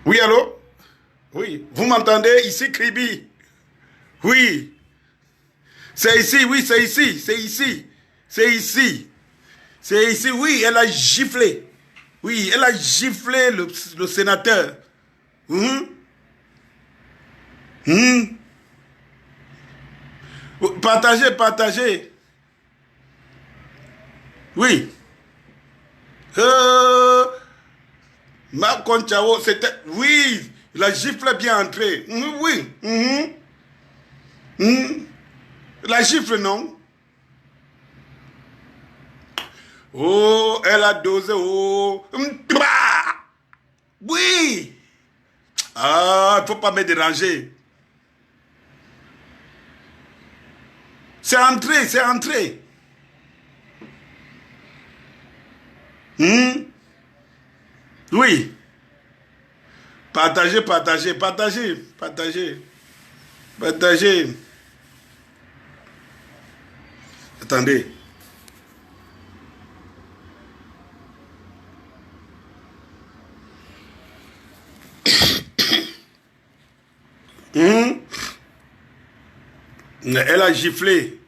Oui, allô? Oui. Vous m'entendez? Ici, Kribi. Oui. C'est ici, oui, c'est ici, c'est ici. C'est ici. C'est ici, oui, elle a giflé. Oui, elle a giflé le sénateur. Hum, hum. Partagez, partagez. Oui. Euh, Macron Chao, c'était... Oui, la gifle est bien entrée. Oui. La gifle, non? Oh, elle a dosé. Oh. Bah. Oui. Ah, il ne faut pas me déranger. C'est entré, c'est entré. Oui. Partagez, partagez, partagez, partagez, partagez. Attendez. Hum? Elle a giflé.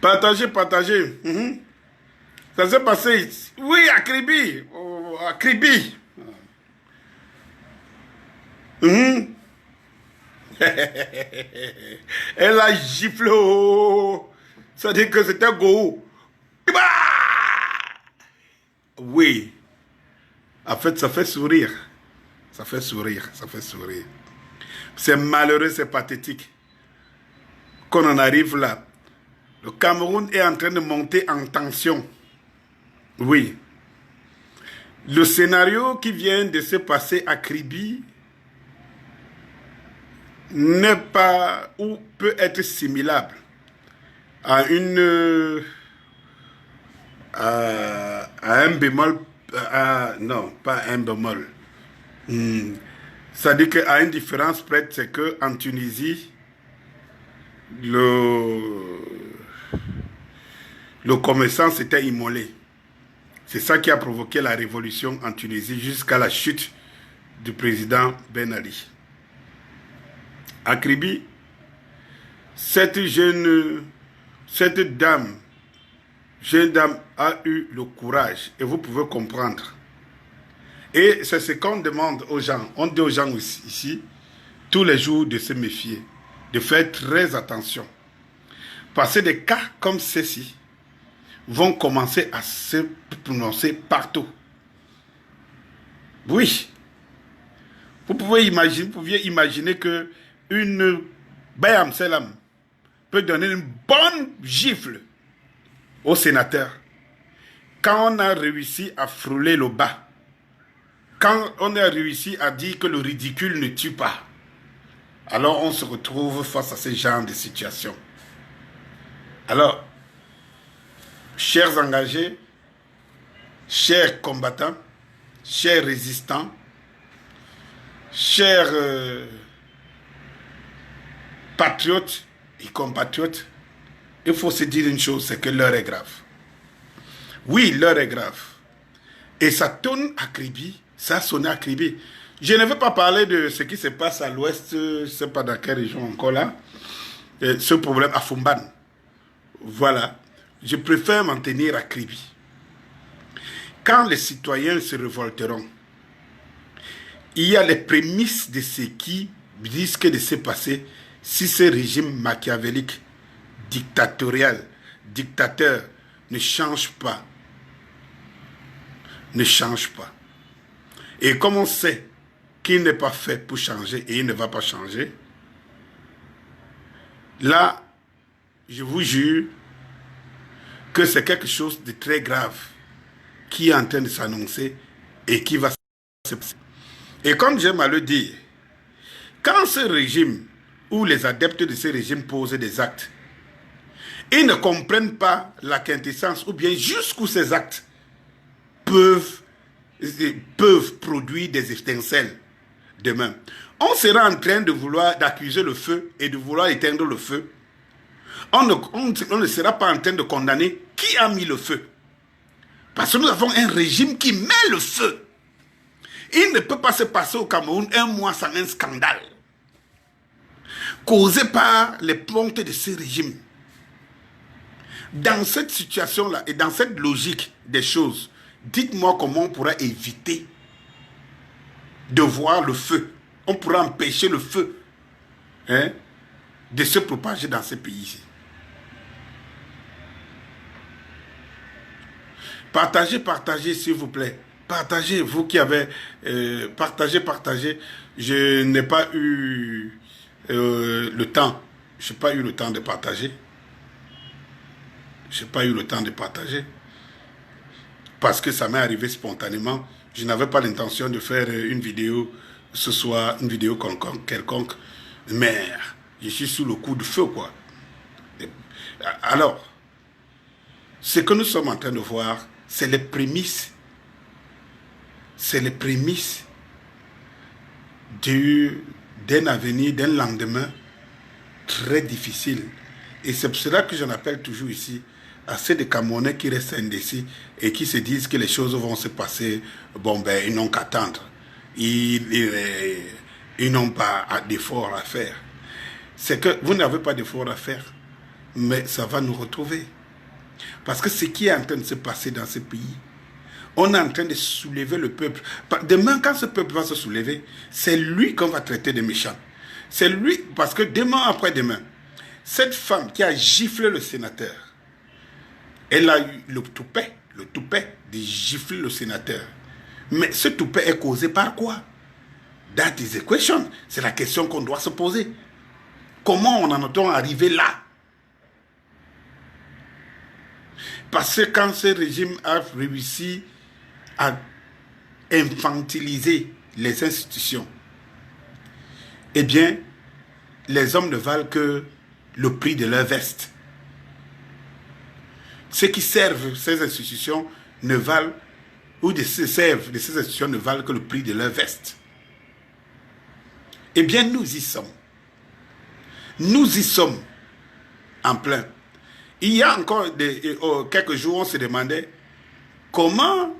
Partagez, partagez. Ça s'est passé. Oui, à Kribi. Oh, à Kribi. Elle a giflé. Oh. Ça dit que c'était Go. Bah. Oui. En fait, ça fait sourire. Ça fait sourire. Ça fait sourire. C'est malheureux, c'est pathétique. Qu'on en arrive là. Le Cameroun est en train de monter en tension. Oui. Le scénario qui vient de se passer à Kribi n'est pas ou peut être similable à à un bémol, non, pas un bémol. Ça dit qu'à une différence près, c'est qu'en Tunisie, le commerçant s'était immolé. C'est ça qui a provoqué la révolution en Tunisie jusqu'à la chute du président Ben Ali. À Kribi, cette jeune dame a eu le courage, et vous pouvez comprendre. Et c'est ce qu'on demande aux gens. On dit aux gens ici, tous les jours, de se méfier, de faire très attention. Parce que des cas comme ceci vont commencer à se prononcer partout. Oui. Vous pouviez imaginer que une Bayam Selam peut donner une bonne gifle au sénateur quand on a réussi à frôler le bas, quand on a réussi à dire que le ridicule ne tue pas. Alors on se retrouve face à ce genre de situation. Alors, chers engagés, chers combattants, chers résistants, chers patriotes et compatriotes, il faut se dire une chose, c'est que l'heure est grave. Oui, l'heure est grave. Et ça tourne à Kribi, ça a sonné à Kribi. Je ne veux pas parler de ce qui se passe à l'ouest, je ne sais pas dans quelle région encore là, ce problème à Fumban. Voilà. Je préfère m'en tenir à Kribi. Quand les citoyens se révolteront, il y a les prémices de ce qui risque de se passer si ce régime machiavélique, dictatorial, dictateur ne change pas. Ne change pas. Et comme on sait qu'il n'est pas fait pour changer et il ne va pas changer, là, je vous jure que c'est quelque chose de très grave qui est en train de s'annoncer et qui va se passer. Et comme j'aime à le dire, quand ce régime ou les adeptes de ce régime posent des actes, ils ne comprennent pas la quintessence ou bien jusqu'où ces actes peuvent produire des étincelles demain. On sera en train de vouloir d'accuser le feu et de vouloir éteindre le feu. On ne sera pas en train de condamner qui a mis le feu. Parce que nous avons un régime qui met le feu. Il ne peut pas se passer au Cameroun un mois sans un scandale causé par les pontes de ce régime. Dans cette situation-là et dans cette logique des choses, dites-moi comment on pourra éviter de voir le feu. On pourra empêcher le feu de se propager dans ces pays-ci. Partagez, partagez, s'il vous plaît. Partagez, vous qui avez... partagez. Je n'ai pas eu le temps. Je n'ai pas eu le temps de partager. Je n'ai pas eu le temps de partager. Parce que ça m'est arrivé spontanément. Je n'avais pas l'intention de faire une vidéo ce soir, une vidéo quelconque. Mais je suis sous le coup de feu, quoi. Alors, ce que nous sommes en train de voir, c'est les prémices. C'est les prémices d'un avenir, d'un lendemain très difficile. Et c'est pour cela que j'en appelle toujours ici à ceux des Camerounais qui restent indécis et qui se disent que les choses vont se passer. Bon, ben, ils n'ont qu'à attendre. Ils n'ont pas d'efforts à faire. C'est que vous n'avez pas d'efforts à faire, mais ça va nous retrouver. Parce que ce qui est en train de se passer dans ce pays, on est en train de soulever le peuple. Demain, quand ce peuple va se soulever, c'est lui qu'on va traiter de méchant. C'est lui, parce que demain après-demain, cette femme qui a giflé le sénateur, elle a eu le toupet de gifler le sénateur. Mais ce toupet est causé par quoi? That is the question. C'est la question qu'on doit se poser. Comment on en est arrivé là? Parce que quand ce régime a réussi à infantiliser les institutions, eh bien, les hommes ne valent que le prix de leur veste. Ceux qui servent ces institutions ne valent, ou de se servent de ces institutions ne valent que le prix de leur veste. Eh bien, nous y sommes. Nous y sommes en plein. Il y a encore quelques jours, on se demandait comment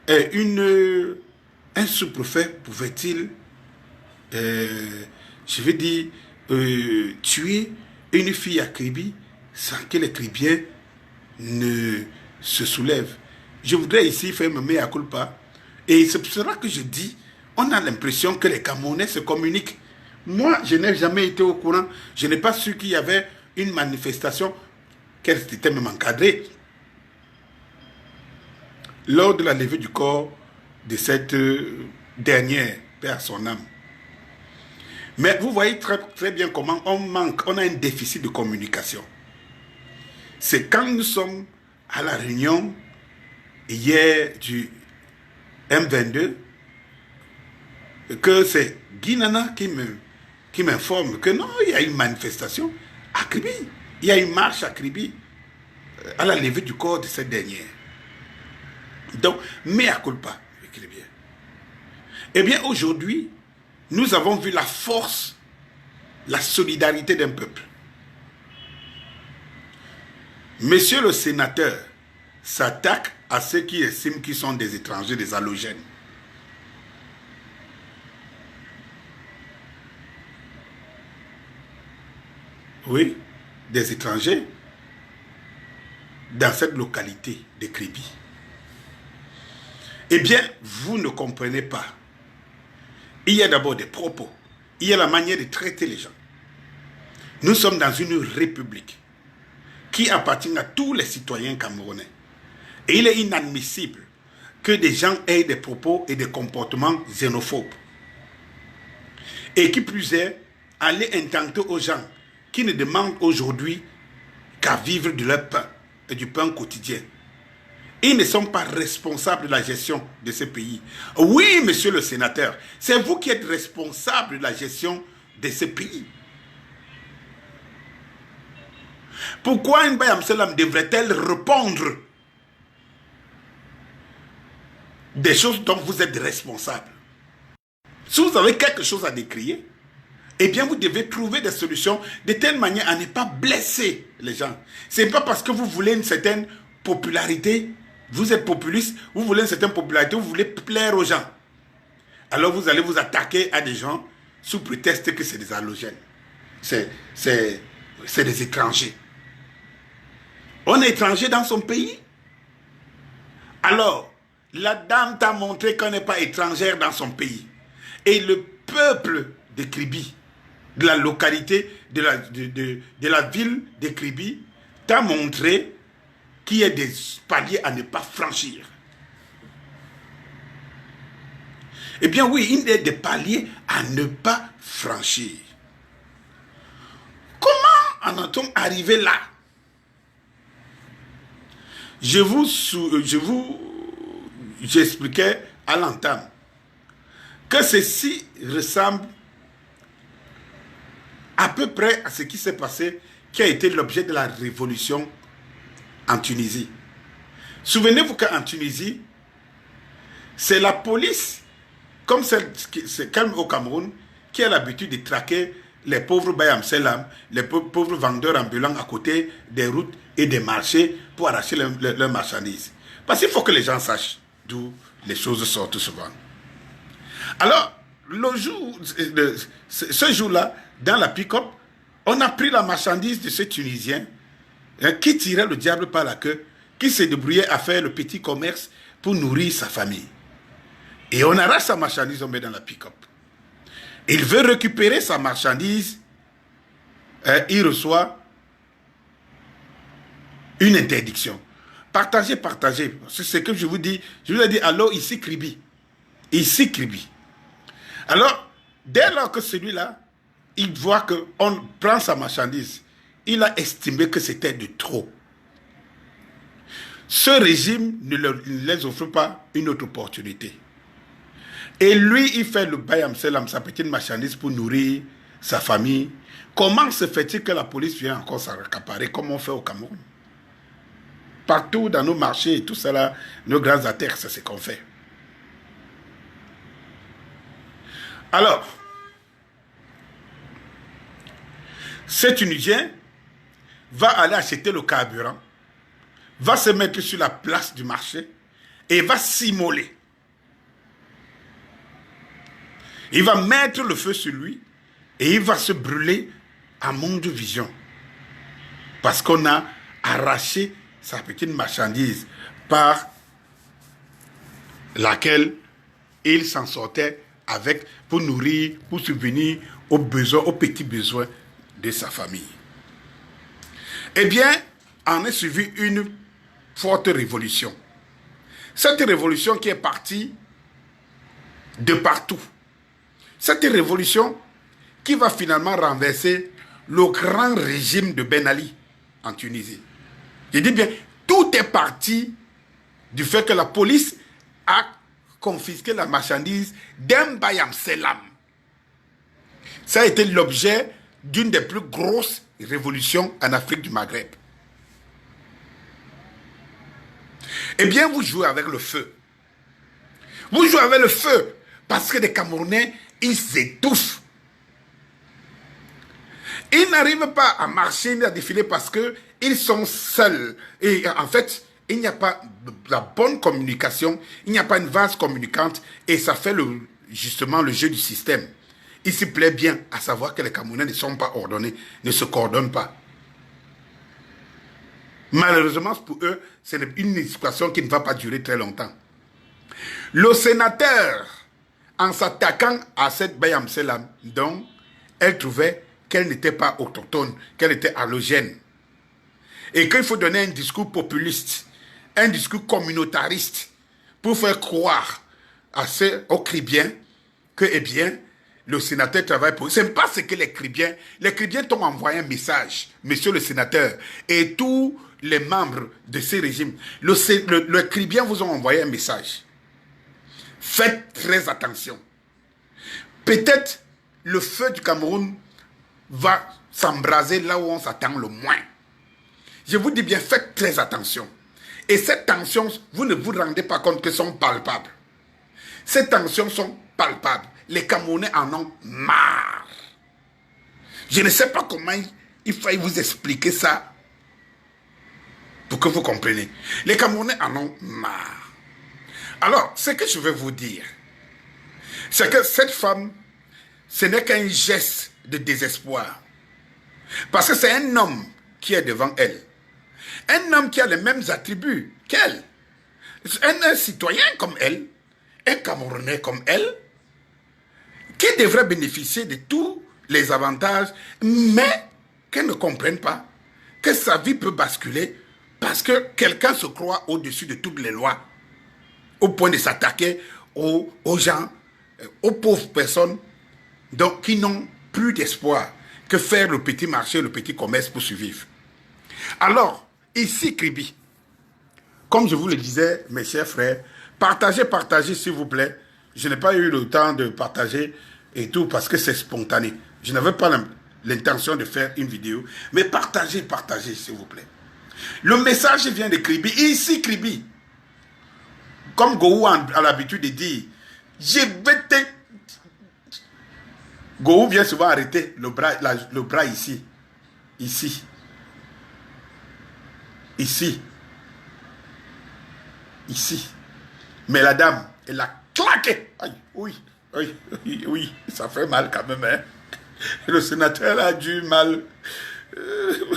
un sous-préfet pouvait-il, je veux dire, tuer une fille à Kribi sans que les Kribiens ne se soulèvent. Je voudrais ici faire me mea culpa. Et c'est pour cela que je dis, on a l'impression que les Camerounais se communiquent. Moi, je n'ai jamais été au courant. Je n'ai pas su qu'il y avait une manifestation, qu'elle était même encadrée, lors de la levée du corps de cette dernière, paix à son âme. Mais vous voyez très bien comment on a un déficit de communication. C'est quand nous sommes à la réunion hier du M22 que c'est Guy Nana qui m'informe que non, il y a une manifestation à Kribi. Il y a une marche à Kribi à la levée du corps de cette dernière. Donc, mea culpa, écrivez. Eh bien, aujourd'hui, nous avons vu la force, la solidarité d'un peuple. Monsieur le sénateur s'attaque à ceux qui estiment qu'ils sont des étrangers, des halogènes. Oui, des étrangers dans cette localité de Kribi. Eh bien, vous ne comprenez pas. Il y a d'abord des propos. Il y a la manière de traiter les gens. Nous sommes dans une république qui appartient à tous les citoyens camerounais. Et il est inadmissible que des gens aient des propos et des comportements xénophobes. Et qui plus est, aller intenter aux gens qui ne demandent aujourd'hui qu'à vivre de leur pain et du pain quotidien. Ils ne sont pas responsables de la gestion de ce pays. Oui, monsieur le sénateur, c'est vous qui êtes responsable de la gestion de ce pays. Pourquoi une Bayam Selam devrait-elle répondre des choses dont vous êtes responsable? Si vous avez quelque chose à décrier, eh bien vous devez trouver des solutions de telle manière à ne pas blesser les gens. Ce n'est pas parce que vous voulez une certaine popularité Vous êtes populiste, vous voulez une certaine popularité, vous voulez plaire aux gens. Alors vous allez vous attaquer à des gens sous prétexte que c'est des halogènes. C'est des étrangers. On est étranger dans son pays. Alors, la dame t'a montré qu'on n'est pas étrangère dans son pays. Et le peuple de Kribi, de la localité, de la ville de Kribi, t'a montré qu'il y a des paliers à ne pas franchir. Eh bien oui, il y a des paliers à ne pas franchir. Comment en est-on arrivé là? J'expliquais à l'entame que ceci ressemble à peu près à ce qui s'est passé, qui a été l'objet de la révolution en Tunisie. Souvenez-vous qu'en Tunisie, c'est la police, comme c'est calme au Cameroun, qui a l'habitude de traquer les pauvres Bayam Selam, les pauvres vendeurs ambulants à côté des routes et des marchés pour arracher leurs marchandises. Parce qu'il faut que les gens sachent d'où les choses sortent souvent. Alors, ce jour-là, dans la pick-up, on a pris la marchandise de ce Tunisien qui tirait le diable par la queue, qui se débrouillait à faire le petit commerce pour nourrir sa famille. Et on arrache sa marchandise, on met dans la pick-up. Il veut récupérer sa marchandise, il reçoit une interdiction. Partagez, partagez. C'est ce que je vous dis. Je vous ai dit, alors ici Kribi. Ici Kribi. Alors, dès lors que celui-là, il voit qu'on prend sa marchandise, il a estimé que c'était de trop. Ce régime ne les offre pas une autre opportunité. Et lui, il fait le bayam selam, sa petite marchandise pour nourrir sa famille. Comment se fait-il que la police vient encore s'en accaparer comme on fait au Cameroun? Partout dans nos marchés et tout cela, nos grands artères, c'est ce qu'on fait. Alors, ce Tunisien va aller acheter le carburant, va se mettre sur la place du marché et va s'immoler. Il va mettre le feu sur lui et il va se brûler à monde vision. Parce qu'on a arraché sa petite marchandise par laquelle il s'en sortait avec pour nourrir, pour subvenir aux besoins, aux petits besoins de sa famille. Eh bien, en est suivi une forte révolution. Cette révolution qui est partie de partout. Cette révolution qui va finalement renverser le grand régime de Ben Ali en Tunisie. Je dis bien, tout est parti du fait que la police a confisqué la marchandise d'un Bayam Selam. Ça a été l'objet d'une des plus grosses révolutions en Afrique du Maghreb. Eh bien, vous jouez avec le feu. Vous jouez avec le feu parce que les Camerounais, ils s'étouffent. Ils n'arrivent pas à marcher ni à défiler parce qu'ils sont seuls. Et en fait, il n'y a pas la bonne communication, il n'y a pas une vase communicante et ça fait justement le jeu du système. Il se plaît bien à savoir que les Camerounais ne sont pas ordonnés, ne se coordonnent pas. Malheureusement pour eux, c'est une situation qui ne va pas durer très longtemps. Le sénateur, en s'attaquant à cette Bayam Selam, donc, elle trouvait qu'elle n'était pas autochtone, qu'elle était allogène. Et qu'il faut donner un discours populiste, un discours communautariste, pour faire croire aux Kribiens que, eh bien, le sénateur travaille pour eux. Ce n'est pas ce que les Kribiens t'ont envoyé un message, monsieur le sénateur, et tous les membres de ces régimes. Les Kribiens vous ont envoyé un message. Faites très attention. Peut-être le feu du Cameroun va s'embraser là où on s'attend le moins. Je vous dis bien, faites très attention. Et ces tensions, vous ne vous rendez pas compte qu'elles sont palpables. Ces tensions sont palpables. Les Camerounais en ont marre. Je ne sais pas comment il faille vous expliquer ça. Pour que vous compreniez. Les Camerounais en ont marre. Alors, ce que je veux vous dire, c'est que cette femme, ce n'est qu'un geste de désespoir. Parce que c'est un homme qui est devant elle. Un homme qui a les mêmes attributs qu'elle. Un citoyen comme elle, un Camerounais comme elle, qui devrait bénéficier de tous les avantages, mais qu'elle ne comprenne pas que sa vie peut basculer parce que quelqu'un se croit au-dessus de toutes les lois, au point de s'attaquer aux gens, aux pauvres personnes donc, qui n'ont plus d'espoir que faire le petit marché, le petit commerce pour survivre. Alors, ici, Kribi, comme je vous le disais, mes chers frères, partagez, s'il vous plaît. Je n'ai pas eu le temps de partager et tout parce que c'est spontané. Je n'avais pas l'intention de faire une vidéo, mais partagez, s'il vous plaît. Le message vient de Kribi. Ici, Kribi, comme Gowou a l'habitude de dire, je vais te... Gowou vient souvent arrêter le bras ici. Ici. Ici. Ici. Mais la dame, elle a claqué. Aïe, oui, ça fait mal quand même. Hein. Le sénateur a du mal.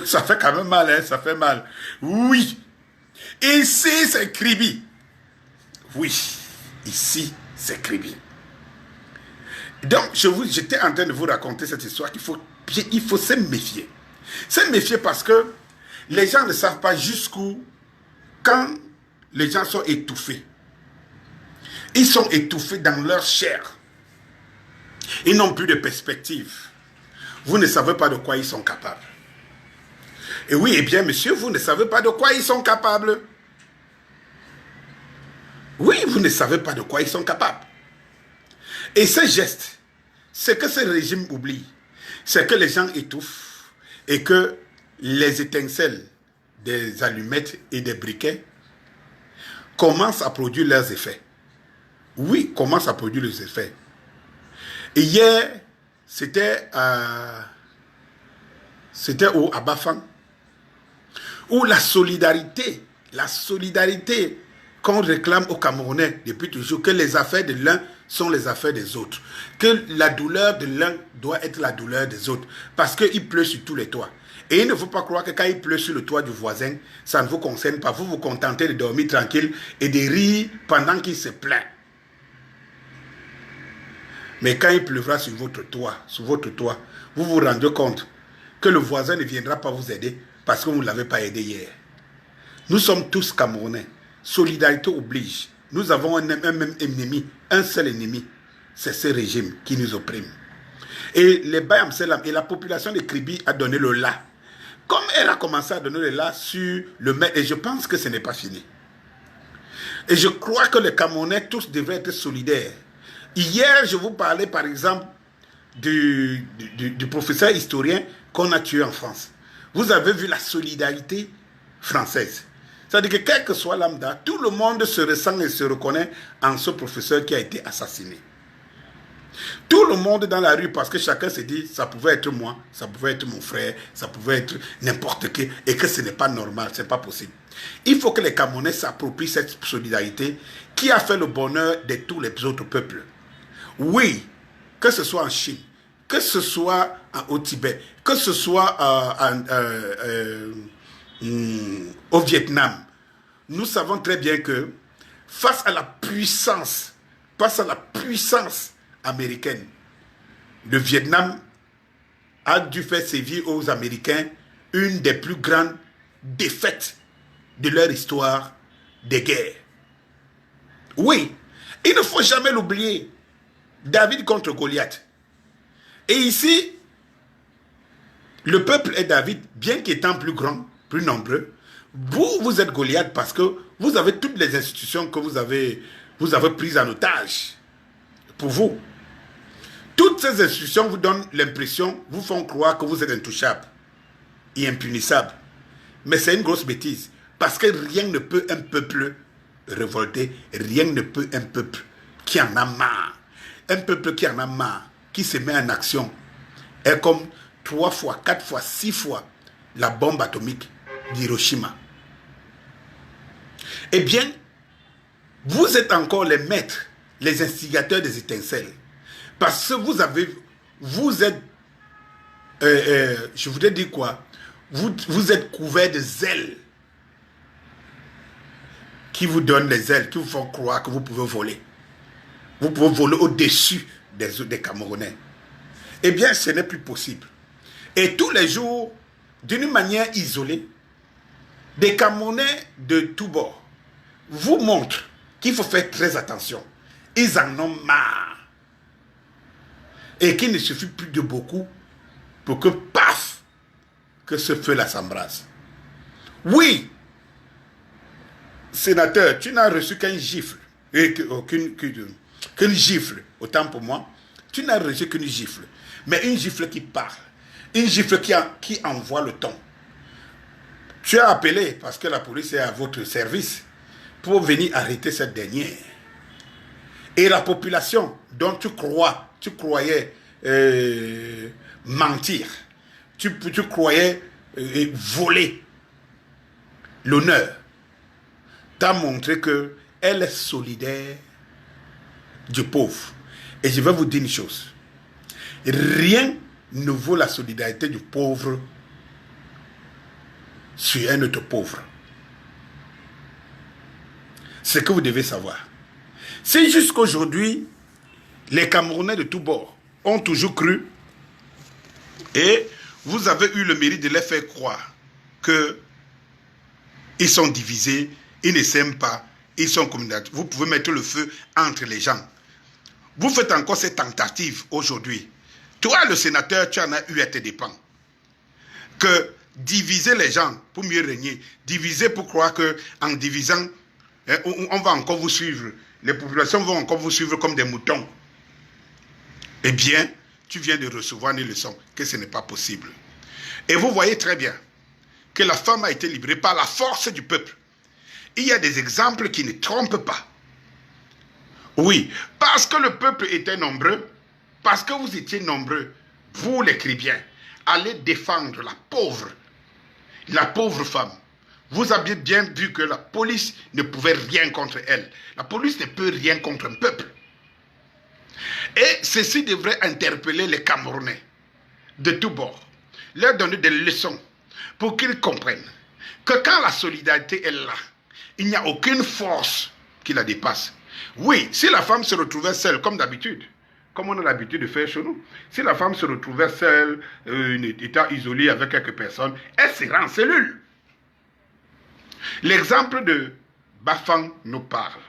Ça fait quand même mal, hein, ça fait mal. Oui. Ici, c'est Kribi. Oui, ici, c'est Kribi. Donc, j'étais en train de vous raconter cette histoire qu'il faut se méfier. Se méfier parce que les gens ne savent pas jusqu'où, quand les gens sont étouffés. Ils sont étouffés dans leur chair. Ils n'ont plus de perspective. Vous ne savez pas de quoi ils sont capables. Et oui, eh bien, monsieur, vous ne savez pas de quoi ils sont capables. Oui, vous ne savez pas de quoi ils sont capables. Et ce geste, ce que ce régime oublie, c'est que les gens étouffent et que les étincelles des allumettes et des briquets commencent à produire leurs effets. Oui, commencent à produire leurs effets. Et hier, c'était à Bafang, où la solidarité qu'on réclame aux Camerounais depuis toujours, que les affaires de l'un sont les affaires des autres, que la douleur de l'un doit être la douleur des autres, parce qu'il pleut sur tous les toits. Et il ne faut pas croire que quand il pleut sur le toit du voisin, ça ne vous concerne pas. Vous vous contentez de dormir tranquille et de rire pendant qu'il se plaint. Mais quand il pleuvra sur votre toit, vous vous rendez compte que le voisin ne viendra pas vous aider parce que vous ne l'avez pas aidé hier. Nous sommes tous Camerounais. Solidarité oblige. Nous avons un même ennemi, un seul ennemi. C'est ce régime qui nous opprime. Et les Bayam Selam et la population de Kribi a donné le là. Comme elle a commencé à donner le là sur le maire, et je pense que ce n'est pas fini. Et je crois que les Camerounais tous devraient être solidaires. Hier, je vous parlais par exemple du professeur historien qu'on a tué en France. Vous avez vu la solidarité française. C'est-à-dire que quel que soit lambda, tout le monde se ressent et se reconnaît en ce professeur qui a été assassiné. Tout le monde dans la rue, parce que chacun se dit, ça pouvait être moi, ça pouvait être mon frère, ça pouvait être n'importe qui, et que ce n'est pas normal, ce n'est pas possible. Il faut que les Camerounais s'approprient cette solidarité qui a fait le bonheur de tous les autres peuples. Oui, que ce soit en Chine, que ce soit au Tibet, que ce soit au Vietnam, nous savons très bien que face à la puissance américaine, le Vietnam a dû faire sévir aux Américains une des plus grandes défaites de leur histoire de guerre. Oui, il ne faut jamais l'oublier. David contre Goliath. Et ici, le peuple est David, bien qu'étant plus grand, plus nombreux. Vous êtes Goliath parce que vous avez toutes les institutions que vous avez prises en otage pour vous. Toutes ces institutions vous donnent l'impression, vous font croire que vous êtes intouchable et impunissable. Mais c'est une grosse bêtise. Parce que rien ne peut un peuple révolté, rien ne peut un peuple qui en a marre. Un peuple qui en a marre, qui se met en action, est comme 3 fois, 4 fois, 6 fois la bombe atomique d'Hiroshima. Eh bien, vous êtes encore les maîtres, les instigateurs des étincelles. Parce que vous êtes, je voudrais dire quoi? Vous êtes couverts de zèle qui vous donnent les ailes, qui vous font croire que vous pouvez voler. Vous pouvez voler au-dessus des Camerounais. Eh bien, ce n'est plus possible. Et tous les jours, d'une manière isolée, des Camerounais de tous bords vous montrent qu'il faut faire très attention. Ils en ont marre. Et qu'il ne suffit plus de beaucoup pour que, paf, que ce feu-là s'embrase. Oui, sénateur, tu n'as reçu qu'un gifle. Qu'une gifle, autant pour moi. Tu n'as reçu qu'une gifle. Mais une gifle qui parle. Une gifle qui envoie le ton. Tu as appelé, parce que la police est à votre service, pour venir arrêter cette dernière. Et la population dont tu croyais mentir, tu croyais voler l'honneur, t'a montré qu'elle est solidaire du pauvre. Et je vais vous dire une chose. Rien ne vaut la solidarité du pauvre sur un autre pauvre. C'est ce que vous devez savoir. C'est jusqu'aujourd'hui, les Camerounais de tous bords ont toujours cru, et vous avez eu le mérite de les faire croire qu'ils sont divisés, ils ne s'aiment pas, ils sont communautaires. Vous pouvez mettre le feu entre les gens. Vous faites encore cette tentative aujourd'hui. Toi, le sénateur, tu en as eu à tes dépens. Que diviser les gens pour mieux régner, diviser pour croire qu'en divisant, on va encore vous suivre, les populations vont encore vous suivre comme des moutons. Eh bien, tu viens de recevoir une leçon que ce n'est pas possible. Et vous voyez très bien que la femme a été libérée par la force du peuple. Il y a des exemples qui ne trompent pas. Oui, parce que le peuple était nombreux, parce que vous étiez nombreux, vous les chrétiens, allez défendre la pauvre femme. Vous avez bien vu que la police ne pouvait rien contre elle. La police ne peut rien contre un peuple. Et ceci devrait interpeller les Camerounais de tous bords, leur donner des leçons pour qu'ils comprennent que quand la solidarité est là, il n'y a aucune force qui la dépasse. Oui, si la femme se retrouvait seule, comme d'habitude, comme on a l'habitude de faire chez nous, si la femme se retrouvait seule, étant isolée avec quelques personnes, elle serait en cellule. L'exemple de Bafang nous parle.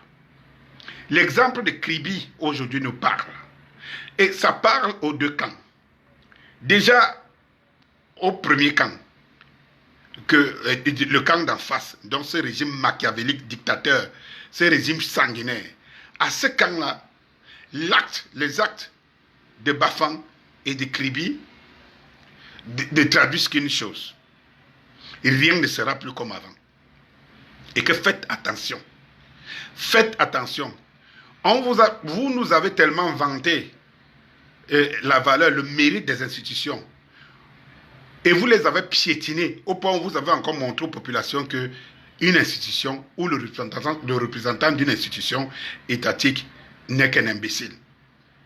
L'exemple de Kribi aujourd'hui nous parle. Et ça parle aux deux camps. Déjà, au premier camp, le camp d'en face, dans ce régime machiavélique dictateur, ce régime sanguinaire, à ce camp-là, les actes de Bafang et de Kribi ne traduisent qu'une chose. Rien ne sera plus comme avant. Et que faites attention. Faites attention. Vous nous avez tellement vanté la valeur, le mérite des institutions. Et vous les avez piétinés au point où vous avez encore montré aux populations qu'une institution ou le représentant d'une institution étatique n'est qu'un imbécile.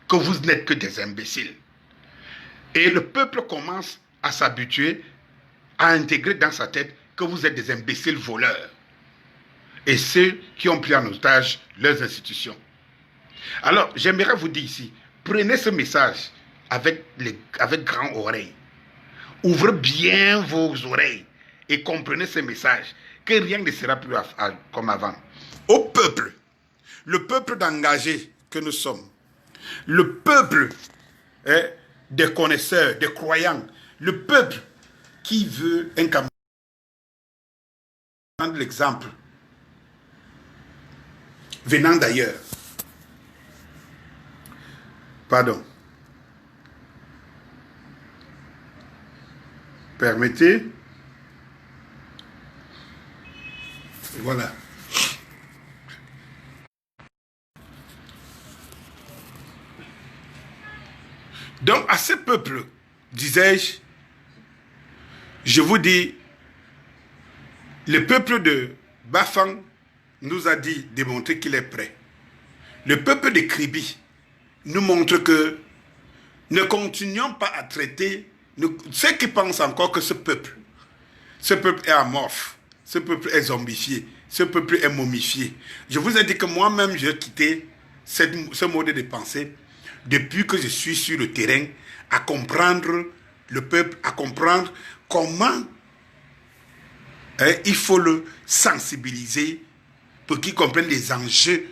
Que vous n'êtes que des imbéciles. Et le peuple commence à s'habituer, à intégrer dans sa tête que vous êtes des imbéciles voleurs. Et ceux qui ont pris en otage leurs institutions. Alors, j'aimerais vous dire ici, prenez ce message avec grandes oreilles. Ouvrez bien vos oreilles et comprenez ce message, que rien ne sera plus comme avant. Au peuple, le peuple d'engagés que nous sommes, le peuple des connaisseurs, des croyants, le peuple qui veut un Cameroun. Prendre l'exemple venant d'ailleurs. Pardon. Permettez. Voilà. Donc, à ce peuple, disais-je, je vous dis, le peuple de Bafang nous a dit, démontré qu'il est prêt. Le peuple de Kribi nous montre que ne continuons pas à traiter ceux qui pensent encore que ce peuple est amorphe, ce peuple est zombifié, ce peuple est momifié. Je vous ai dit que moi-même, j'ai quitté ce mode de pensée depuis que je suis sur le terrain à comprendre le peuple, à comprendre comment il faut le sensibiliser pour qu'il comprenne les enjeux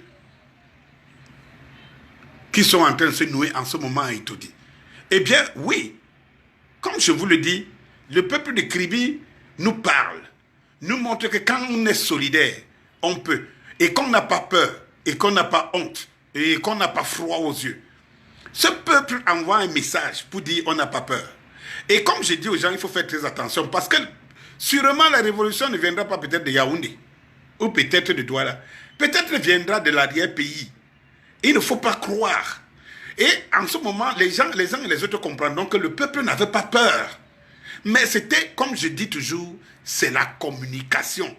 qui sont en train de se nouer en ce moment à Itodi. Eh bien, oui, comme je vous le dis, le peuple de Kribi nous parle, nous montre que quand on est solidaire, on peut, et qu'on n'a pas peur, et qu'on n'a pas honte, et qu'on n'a pas froid aux yeux. Ce peuple envoie un message pour dire on n'a pas peur. Et comme je dis aux gens, il faut faire très attention, parce que sûrement la révolution ne viendra pas peut-être de Yaoundé, ou peut-être de Douala, peut-être viendra de l'arrière-pays. Il ne faut pas croire. Et en ce moment, les uns et les autres comprendront que le peuple n'avait pas peur. Mais c'était, comme je dis toujours, c'est la communication.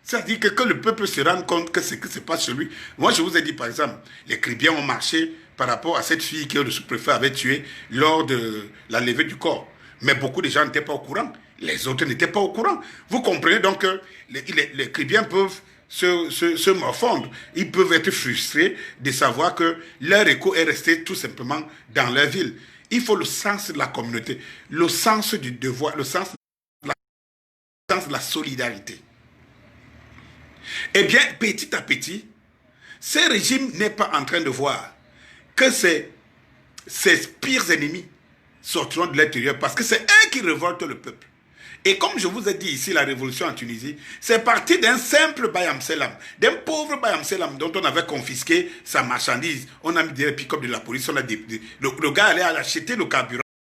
C'est-à-dire que le peuple se rende compte que ce qui se passe chez lui. Moi, je vous ai dit, par exemple, les Kribiens ont marché par rapport à cette fille que le sous-préfet avait tuée lors de la levée du corps. Mais beaucoup de gens n'étaient pas au courant. Les autres n'étaient pas au courant. Vous comprenez donc que les Kribiens peuvent se morfondre. Ils peuvent être frustrés de savoir que leur écho est resté tout simplement dans leur ville. Il faut le sens de la communauté, le sens du devoir, le sens de la solidarité. Eh bien, petit à petit, ce régime n'est pas en train de voir que ses pires ennemis sortiront de l'intérieur parce que c'est eux qui révoltent le peuple. Et comme je vous ai dit ici, la révolution en Tunisie, c'est parti d'un simple Bayam Selam, d'un pauvre Bayam Selam dont on avait confisqué sa marchandise. On a mis des pick-up de la police, le gars allait acheter le carburant.